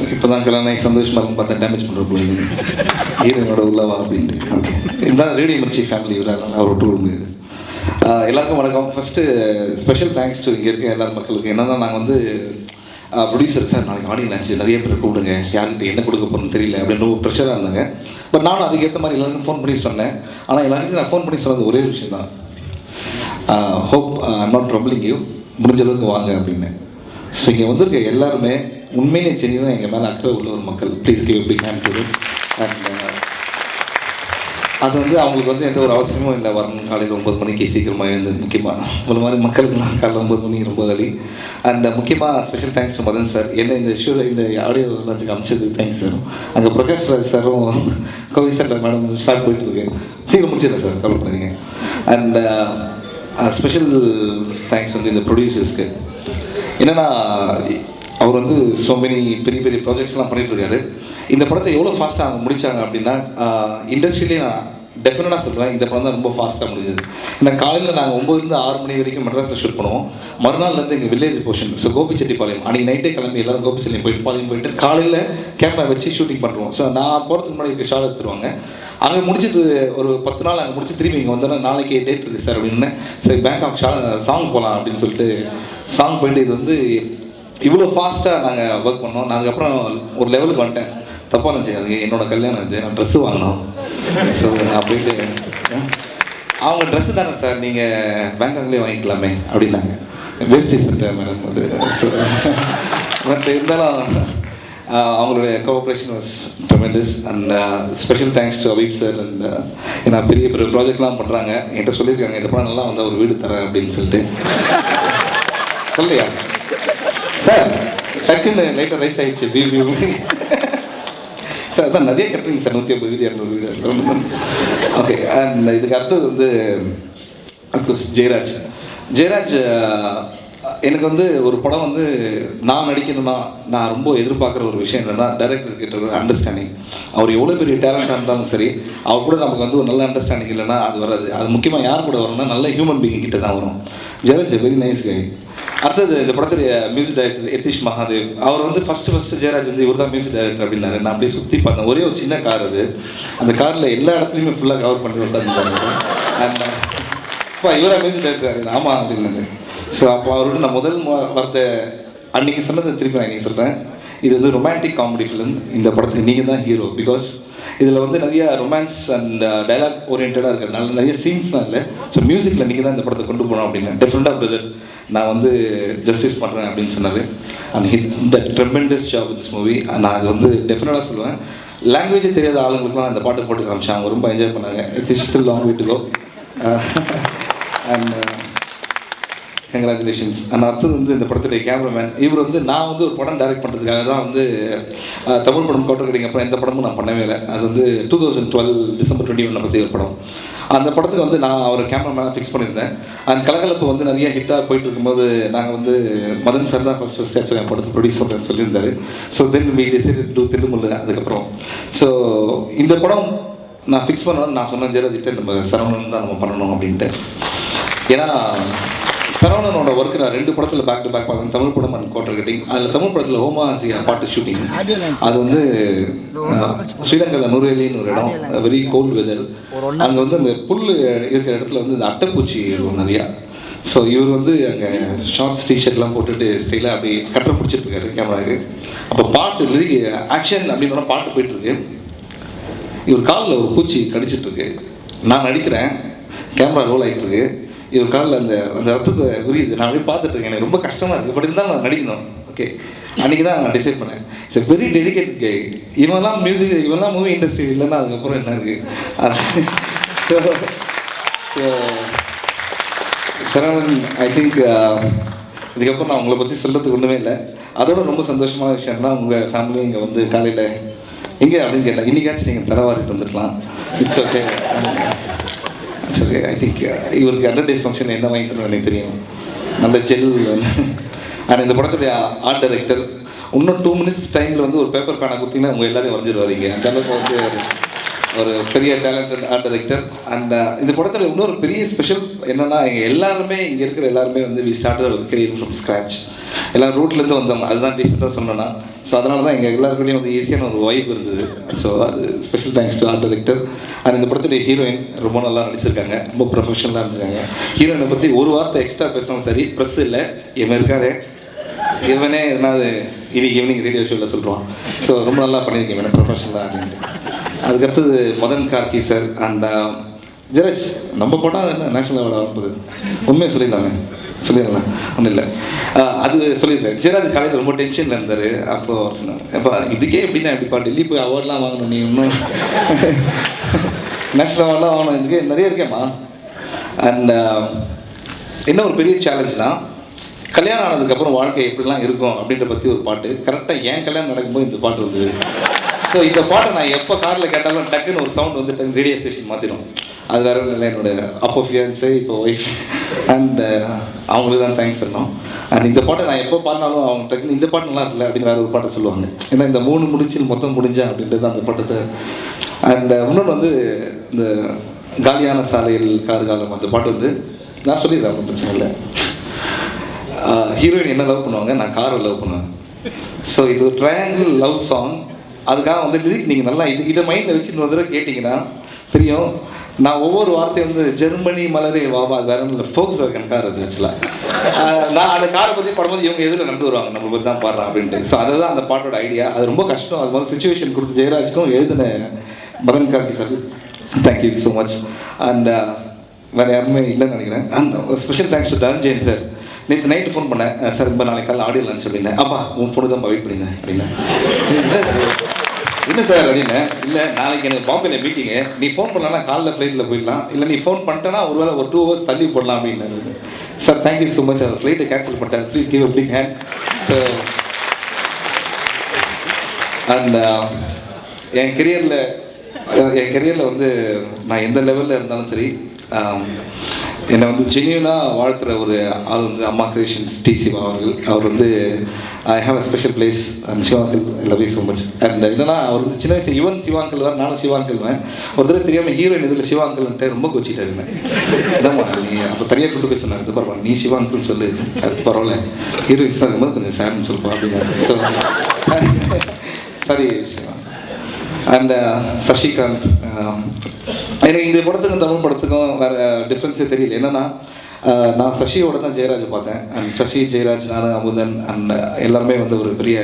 இப்போ தான் கல்யாணம் சந்தோஷமாக இருக்கும் பார்த்தா டேமேஜ் பண்ணுற போகுது ஹீரோனோட உள்ளவா அப்படின்ட்டு. ஓகே, இதுதான் ரேடியோ மிர்ச்சி ஃபேமிலி. இவராக அவர் விட்டு விடுங்க. எல்லாருக்கும் வணக்கம். ஃபஸ்ட்டு ஸ்பெஷல் தேங்க்ஸ் டு இங்கே இருக்க எல்லா மக்களுக்கு. என்னென்னா நாங்கள் வந்து ப்ரொடியூசர் சார் நாளைக்கு ஆடியோ லான்ச்சு நிறைய பேர் கூப்பிடுங்க, யார்கிட்ட என்ன கொடுக்க போகிறோன்னு தெரியல அப்படின்ற ஒரு ப்ரெஷராக இருந்தாங்க. பட் நானும் அதுக்கேற்ற மாதிரி எல்லாருக்கும் ஃபோன் பண்ணி சொன்னேன். ஆனால் எல்லாருக்கும் நான் ஃபோன் பண்ணி சொன்னது ஒரே விஷயம் தான், hope I'm not troubling you, முடிஞ்ச அளவுக்கு வாங்க அப்படின்னு. ஸோ இங்கே வந்திருக்க எல்லாருமே உண்மையிலே செஞ்சு எங்கள் மேலே அக்கறை உள்ள ஒரு மக்கள். Please give big hand to it. And அது வந்து அவங்களுக்கு வந்து எந்த ஒரு அவசியமும் இல்லை வரணும் காலையில் 9 மணிக்கு சீக்கிரமாக எழுந்து. முக்கியமாக ஒரு மாதிரி மக்களுக்குலாம் காலையில் 9 மணிக்கு ரொம்ப வலி. அண்ட் முக்கியமாக special thanks to Madan sir, என்ன இந்த ஆடியோ லான்ச்சுக்கு அமைச்சது. Thanks sir. அங்கே பிரகாஷ் ராஜ் சாரும் கோவி சார் மேடம் ஸ்டார்ட் போயிட்டுருக்கு, சீக்கிரம் முடிச்சிடல சார், கவலைப்படாதீங்க. அண்ட் ஸ்பெஷல் தேங்க்ஸ் வந்து இந்த ப்ரொடியூசர்ஸ்க்கு. என்னென்னா அவர் வந்து ஸோ மெனி பெரிய பெரிய ப்ராஜெக்ட்ஸ்லாம் பண்ணிகிட்ருக்காரு. இந்த படத்தை எவ்வளோ ஃபாஸ்ட்டாக அவங்க முடித்தாங்க அப்படின்னா, இண்டஸ்ட்ரியிலே நான் டெஃபினட்டாக சொல்கிறேன், இந்த படம் தான் ரொம்ப ஃபாஸ்ட்டாக முடிஞ்சது. ஏன்னா காலையில் நாங்கள் 9 to 6 மணி வரைக்கும் மெட்ராஸில் ஷூட் பண்ணுவோம். மறுநாள்லேருந்து எங்கள் வில்லேஜ் போர்ஷன், ஸோ கோபிச்செட்டிப்பாளையம், அன்றைக்கி நைட்டே கிளம்பி எல்லோரும் கோபிச்செட்டிப்பாளையம் போயிட்டு காலையில் கேமரா வச்சு ஷூட்டிங் பண்ணுறோம். ஸோ நான் போகிறதுக்கு முன்னாடி ஷாட் எடுத்துருவாங்க. அங்கே முடிச்சுட்டு ஒரு 10 நாள் அங்கே முடிச்சு திரும்பி இங்கே வந்தோன்னா நாளைக்கு டேட் இருக்குது சார் அப்படின்னு. சரி பேங்காக் சாங் போகலாம் அப்படின்னு சொல்லிட்டு சாங் போயிட்டு இது வந்து இவ்வளோ ஃபாஸ்ட்டாக நாங்கள் ஒர்க் பண்ணோம். நான் அதுக்கப்புறம் ஒரு லெவலுக்கு வந்துட்டேன். தப்பாக இருந்துச்சு, அது என்னோடய கல்யாணம் இது, நான் ட்ரெஸ்ஸு வாங்கினோம். ஸோ நான் போயிட்டு அவங்க ட்ரெஸ்ஸு தானே சார், நீங்கள் பேங்காக்லேயே வாங்கிக்கலாமே அப்படின்னாங்க. வேஸ்டி சட்டை மேடம் அது. ஸோ பட் இருந்தாலும் அவங்களுடைய cooperation was tremendous. And special thanks to Habib sir. And ஏன்னா பெரிய பெரிய ப்ராஜெக்ட்லாம் பண்ணுறாங்க. என்கிட்ட சொல்லியிருக்காங்க இந்த படம் நல்லா வந்து ஒரு வீடு தரேன் அப்படின்னு சொல்லிட்டு. சொல்லியா சார், டக்குன்னு லைட்டாக ரைஸ் ஆகிடுச்சு வியூ சார். அதான் நிறைய கட்டுறீங்க சார், 150 வீடு 200 வீடு. ஓகே, அண்ட் இதுக்கு அடுத்தது வந்து அஃப்கோர்ஸ் ஜெயராஜ் எனக்கு வந்து ஒரு படம் வந்து நான் நடிக்கணும்னா நான் ரொம்ப எதிர்பார்க்குற ஒரு விஷயம் என்னென்னா, டைரக்டர் கிட்ட ஒரு அண்டர்ஸ்டாண்டிங். அவர் எவ்வளோ பெரிய டேலண்டாக இருந்தாலும் சரி, அவர் கூட நமக்கு வந்து ஒரு நல்ல அண்டர்ஸ்டாண்டிங் இல்லைன்னா அது வராது. அது முக்கியமாக யார் கூட வரும்னா நல்ல ஹியூமன் பீயிங் கிட்ட தான் வரும். Jayaraj very nice guy. அடுத்தது இந்த படத்துடைய மியூசிக் டைரக்டர் யதீஷ் மகாதேவ். அவர் வந்து ஃபஸ்ட்டு ஜெயராஜ் வந்து இவர் தான் மியூசிக் டைரக்டர் அப்படின்னாரு. நான் அப்படியே சுற்றி பார்த்தேன். ஒரே ஒரு சின்ன கார் அது, அந்த காரில் எல்லா இடத்துலையுமே ஃபுல்லாக கவர் பண்ணி உட்காந்துருந்தாங்க. அண்ட் அப்பா இவராக மியூசிக் டைரக்டர் ஆமாம் அப்படின்னாரு. ஸோ அப்போ அவர்கிட்ட நான் முதல் வார்த்தை அன்றைக்கி சொன்னதை திருப்பி நான் இன்றைக்கி சொல்கிறேன், இது வந்து ரொமான்டிக் காமெடி ஃபிலிம். இந்த படத்துக்கு நீங்கள் தான் ஹீரோ. பிகாஸ் இதில் வந்து நிறைய ரொமான்ஸ் அண்ட் டைலாக் ஓரியன்டாக இருக்கிறதுனால நிறைய சீன்ஸ்லாம் இல்லை. ஸோ மியூசிக்கில் நீங்கள் தான் இந்த படத்தை கொண்டு போகணும் அப்படின்னு டெஃபினட்டாக பிரதர் நான் வந்து ஜஸ்டிஸ் பண்ணுறேன் அப்படின்னு சொன்னார். And hit the tremendous job this movie. நான் அது வந்து டெஃபினட்டாக சொல்லுவேன். லாங்குவேஜே தெரியாத ஆளுங்களுக்குலாம் அந்த பாட்டு போட்டு காமிச்சாங்க, அவங்க ரொம்ப என்ஜாய் பண்ணாங்க. It's still long way to go. And congratulations. And அடுத்தது வந்து இந்த படத்துடைய கேமராமேன். இவர் வந்து நான் வந்து ஒரு படம் டைரக்ட் பண்ணுறதுக்காக தான் வந்து தமிழ் படம் கோட்டர் கட்டிங்க அப்புறம் எந்த படமும் நான் பண்ணவே இல்லை. அது வந்து 2012 December 21 பற்றி ஒரு படம். அந்த படத்துக்கு வந்து நான் அவர் கேமராமேனாக ஃபிக்ஸ் பண்ணியிருந்தேன். அந்த கலகலப்பு வந்து நிறைய ஹிட்டாக போயிட்டு இருக்கும்போது நாங்கள் வந்து மதன் சார் தான் ஃபஸ்ட் ஆக்சுவலி என் படத்தை ப்ரொடியூஸ் பண்ணுறேன்னு சொல்லியிருந்தாரு. So then we decided to Thillumullu அதுக்கப்புறம். ஸோ இந்த படம் நான் ஃபிக்ஸ் பண்ணணும். நான் சொன்னேன் ஜெயராஜிட்ட நம்ம சரவணன் தான் நம்ம பண்ணணும் அப்படின்ட்டு. ஏன்னா சரவணனோட ஒர்க்கு நான் 2 படத்தில் பேக் டு பேக் பார்த்தேன், தமிழ் படம் அண்ட் கோட்டர் கட்டிங். அதில் தமிழ் படத்தில் ஹோமாசியா பாட்டு ஷூட்டிங். அது வந்து ஸ்ரீலங்காவில் நூரேலின்னு ஒரு இடம், வெரி கோல்டு வெதர். அங்கே வந்து அந்த புல் இருக்கிற இடத்துல வந்து இந்த அட்டைப்பூச்சி இருக்கும் நிறையா. ஸோ இவர் வந்து அங்கே ஷார்ட்ஸ் டிஷர்ட்லாம் போட்டுட்டு ஸ்டைலாக அப்படி கட்டரை பிடிச்சிட்ருக்காரு கேமராவுக்கு. அப்போ பாட்டு லிரிக் ஆக்ஷன் அப்படின்னா பாட்டு போயிட்டுருக்கு. இவர் காலில் ஒரு பூச்சி கடிச்சிட்ருக்கு. நான் நடிக்கிறேன், கேமரா ரோல் ஆகிட்டுருக்கு. இவர் காலில் அந்த ரத்தத்தை உரியுது. நான் அப்படியே பார்த்துட்ருக்கேன். எனக்கு ரொம்ப கஷ்டமாக இருக்குது. பட் இருந்தாலும் நான் நடிக்கணும். ஓகே, அன்றைக்கி தான் நான் டிசைட் பண்ணேன். இட்ஸ் வெரி டெடிகேட் கை. இவெல்லாம் மியூசிக், இவெல்லாம் மூவி இண்டஸ்ட்ரி இல்லைன்னா அதுக்கப்புறம் என்ன இருக்குது. ஸோ சரவணன் ஐ திங்க் இதுக்கப்புறம் நான் உங்களை பற்றி சொல்கிறதுக்கு ஒன்றுமே இல்லை. அதோட ரொம்ப சந்தோஷமான விஷயம்னா உங்கள் ஃபேமிலி இங்கே வந்து காலையில் எங்கே அப்படின்னு கேட்டேன். இன்றைக்காச்சும் நீங்கள் தரவாரிட்டு வந்துருக்கலாம். It's okay. சரி, ஐ திங்க் இவருக்கு 100 days ஃபங்க்ஷன் என்ன வாங்கி தரணும் எனக்கு தெரியும். நல்ல ஜெல். ஆனால் இந்த படத்துடைய ஆர்ட் டைரக்டர் இன்னும் 2 minutes டைமில் வந்து ஒரு பேப்பர் பேனை கொடுத்தீங்கன்னா உங்கள் எல்லாரையும் வரைஞ்சிருவாங்க. அந்த அளவுக்கு வந்து ஒரு பெரிய டேலண்டட் ஆர்ட் டைரக்டர். அண்ட் இந்த படத்தில் இன்னொரு பெரிய ஸ்பெஷல் என்னென்னா, எங்கள் எல்லாருமே இங்கே இருக்கிற எல்லாருமே வந்து we started our career from scratch. எல்லாம் ரூட்லேருந்து வந்தவங்க, அதுதான் டீசெண்டாக சொன்னேன்னா. ஸோ அதனால தான் எங்கள் எல்லாருக்குள்ளேயும் வந்து ஈஸியான ஒரு வைப் இருந்தது. ஸோ அது special thanks to art director. And இந்த படத்துடைய ஹீரோயின் ரொம்ப நல்லா நடிச்சிருக்காங்க, ரொம்ப ப்ரொஃபஷனலாக இருந்திருக்காங்க. ஹீரோயினை பற்றி ஒரு வார்த்தை எக்ஸ்ட்ரா பேசினாலும் சரி, ப்ரெஸ் இல்லை, இவன் இருக்காதே, இவனே எதனாவது இன்னைக்கு ஈவினிங் ரேடியோ ஷோவில் சொல்லுவான். ஸோ ரொம்ப நல்லா பண்ணியிருக்கேன் இவனை ப்ரொஃபஷனலாக அப்படின்ட்டு. அதுக்கடுத்தது மதன் கார்கி சார் அண்ட் ஜெயராஜ். நம்ம போட்டால் என்ன நேஷனல் அவார்டு ஆகும்போது உண்மையை சொல்லிடலாமே, சொல்லிடலாம், ஒன்றும் இல்லை. அது சொல்லியிருக்கேன். ஜெயராஜ் காலையில் ரொம்ப டென்ஷனில் இருந்தார். அப்போது சொன்னாங்க, எப்பா இதுக்கே எப்படின்னா எப்படிப்பா டெல்லி போய் அவார்ட்லாம் வாங்கணும், நீ இன்னும் நேஷனல் அவார்ட்லாம் வாங்கணும், இதுக்கே நிறைய இருக்கேம்மா. அண்ட் என்ன ஒரு பெரிய சேலஞ்ச்னா, கல்யாணம் ஆனதுக்கப்புறம் வாழ்க்கை எப்படிலாம் இருக்கும் அப்படின்ற பற்றி ஒரு பாட்டு. கரெக்டாக என் கல்யாணம் நடக்கும்போது இந்த பாட்டு வந்தது. ஸோ இந்த பாட்டை நான் எப்போ காரில் கேட்டாலும் டக்குன்னு ஒரு சவுண்ட் வந்து டக்கு ரேடியோ ஸ்டேஷன் மாற்றிடும். அது வேற இல்லை, என்னோட அப்போ ஃபியான்ஸு இப்போ ஒய்ஃப் அண்ட் அவங்களுக்கு தான் தேங்க்ஸ் சொன்னோம். அண்ட் இந்த பாட்டை நான் எப்போ பாடினாலும் அவங்க டக்குன்னு இந்த பாட்டு நல்லா இருக்குல்ல அப்படின்னு வேறு ஒரு பாட்டை சொல்லுவாங்க. ஏன்னா இந்த 3 முடிச்சு மொத்தம் முடிஞ்சா அப்படின்றது அந்த பாட்டத்தை. அண்ட் இன்னொன்று வந்து இந்த காலியான சாலையில் கார்காலம் அந்த பாட்டு வந்து நான் சொல்லிடுறேன், ஒன்றும் பிரச்சனை இல்லை. ஹீரோயின் என்ன லவ் பண்ணுவாங்க, நான் காரை லவ் பண்ணுவேன். ஸோ இது ஒரு ட்ரையாங்கிள் லவ் சாங். அதுக்காக வந்து லிரிக் நீங்கள் நல்லா இதை மைண்டில் வச்சுட்டு வந்து கேட்டிங்கன்னா தெரியும். நான் ஒவ்வொரு வார்த்தையும் வந்து ஜெர்மனி மலரே வாவா, அது வேற இல்லை, ஃபோக்ஸ் வேகன் கார் அது ஆக்சுவலாக. நான் அந்த காரை பற்றி பாடும்போது இவங்க எதில் நடந்து வருவாங்க, நம்ம பற்றி தான் பாடுறான் அப்படின்ட்டு. ஸோ அதுதான் அந்த பாட்டோட ஐடியா. அது ரொம்ப கஷ்டம். அது மாதிரி சுச்சுவேஷன் கொடுத்து ஜெயராஜ்க்கும் எழுதின Madhan Karky sir, thank you so much. And வேறு யாருமே இல்லைன்னு நினைக்கிறேன். And special thanks to Dhananjayan sir. நேற்று நைட்டு ஃபோன் பண்ணேன், சார் இப்போ நாளைக்கு காலையில் ஆடியோ லான்ச் சொல்லியிருந்தேன். அப்பா உன் ஃபோனு தான் வெயிட் பண்ணியிருந்தேன் அப்படின்னா. என்ன சார் அப்படின்னா, இல்லை நாளைக்கு எனக்கு பாம்பேல மீட்டிங்கு, நீ ஃபோன் பண்ணலன்னா காலைல ஃப்ளைட்டில் போயிடலாம், இல்லை நீ ஃபோன் பண்ணிட்டேன்னா ஒரு வேளை ஒரு 2 hours தள்ளி போடலாம் அப்படின்னு. Sir thank you so much. அவர் ஃப்ளைட்டை கேன்சல் பண்ணிட்டார், please give a big hand. So and என் கெரியரில் வந்து நான் எந்த லெவலில் இருந்தாலும் சரி, என்னை வந்து ஜென்யூனாக வாழ்த்துற ஒரு ஆள் வந்து அம்மா கிரியேஷன்ஸ் டி சிவா அவர்கள். அவர் வந்து I have a special place and சிவாங்கல் love you so much. And என்னன்னா அவர் வந்து சின்ன வயசு இவன் சிவாங்கல் வேறு, நானும் சிவாங்கல்வேன். ஒரு தடவை தெரியாமல் ஹீரோயின் இதில் சிவாங்கல்ன்ட்டு ரொம்ப கொச்சிட்டாருங்க. என்னம்மா நீ அப்போ தனியாக கொண்டு போய் சொன்னார், இது பரவாயில்ல நீ சிவாங்கல்னு சொல்லு, அது பரவாயில்ல ஹீரோயின்ஸ் தான் இருக்கும்போது கொஞ்சம் சேட்னு சொல்லுப்பா அப்படின்னாரு. So sorry Siva. And Sasikanth. எனக்கு இந்த படத்துக்கும் தமிழ் படத்துக்கும் வேறு டிஃப்ரென்ஸே தெரியல. என்னென்னா நான் சசியோட தான் ஜெயராஜை பார்த்தேன். அண்ட் சசி, ஜெயராஜ், நான், அமுதன் அண்ட் எல்லாருமே வந்து ஒரு பெரிய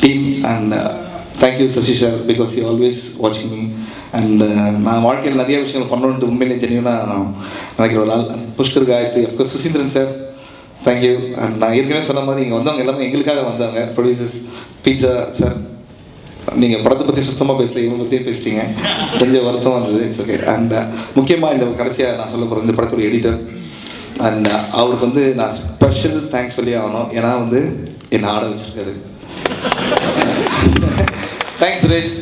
team. And thank you Sasi sir, because you always வாட்சிங் மீ. அண்ட் நான் வாழ்க்கையில் நிறைய விஷயங்கள் பண்ணணுன்ட்டு உண்மையிலே ஜென்யூனாக நினைக்கிற ஒரு நாள். Pushkar, Gayathri, of course Suseenthiran sir, thank you. And நான் ஏற்கனவே சொன்ன மாதிரி இங்கே வந்தவங்க எல்லாமே எங்களுக்காக வந்தாங்க. ப்ரொடியூசர்ஸ், பீட்சா சார், நீங்கள் படத்தை பற்றி சுத்தமாக பேசல, இவங்க பற்றியே பேசிட்டீங்க, கொஞ்சம் வருத்தமாக இருந்தது. It's okay. அண்ட் முக்கியமாக இந்த கடைசியாக நான் சொல்ல போகிறேன், இந்த படத்தோட எடிட்டர். அண்ட் அவருக்கு வந்து நான் ஸ்பெஷல் தேங்க்ஸ் சொல்லி ஆகணும். ஏன்னா வந்து என்னை ஆட வச்சுருக்காரு. தேங்க்ஸ் சுரேஷ்.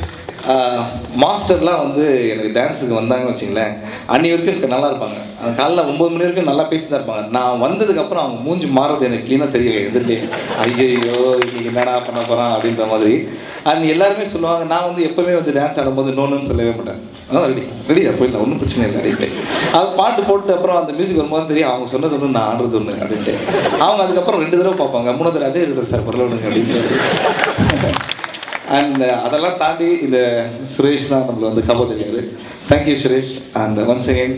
மாஸ்டர்லாம் வந்து எனக்கு டான்ஸுக்கு வந்தாங்கன்னு வச்சிங்களேன், அன்னி வரைக்கும் எனக்கு நல்லா இருப்பாங்க. அந்த காலைல 9 மணி வரைக்கும் நல்லா பேசி தான் இருப்பாங்க. நான் வந்ததுக்கப்புறம் அவங்க மூஞ்சி மாறது எனக்கு க்ளீனாக தெரியும் எதிர்லே. ஐயோ இன்னைக்கு என்னடா பண்ண போகிறான் அப்படின்ற மாதிரி. அண்ட் எல்லாருமே சொல்லுவாங்க, நான் வந்து எப்போவுமே வந்து டான்ஸ் ஆடும்போது நோன்னு சொல்லவே மாட்டேன். அதான் ரெடியாக போயிடலாம், ஒன்றும் பிரச்சனை இல்லை அப்படின்ட்டு. அது பாட்டு போட்டு அப்புறம் அந்த மியூசிக் வரும்போது தெரியும் அவங்க சொன்னது ஒன்று நான் ஆடுறது ஒன்று அப்படின்ட்டு. அவங்க அதுக்கப்புறம் 2 தடவை பார்ப்பாங்க, 3 தடவை அதே இருக்குது சார் பரவாயில்லைங்க அப்படின்ட்டு. அண்ட் அதெல்லாம் தாண்டி இந்த சுரேஷ் தான் நம்மளை வந்து கவலை தெரியாது. Thank you Suresh. And once again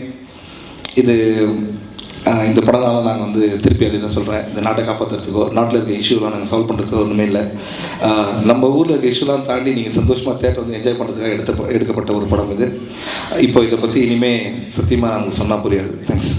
இந்த படம்னால நாங்கள் வந்து திருப்பி அதே தான் சொல்கிறேன், இந்த நாட்டை காப்பாற்றுறதுக்கோ நாட்டில் இருக்க இஷ்யூலாம் நாங்கள் சால்வ் பண்ணுறதுக்கோ ஒன்றுமே இல்லை. நம்ம ஊரில் இருக்க இஷ்யூலாம் தாண்டி நீங்கள் சந்தோஷமாக தேட்டர் வந்து என்ஜாய் பண்ணுறதுக்காக எடுக்கப்பட்ட ஒரு படம் இது. இப்போ இதை பற்றி இனிமேல் சத்தியமாக நாங்கள் சொன்னால் புரியாது. தேங்க்ஸ்.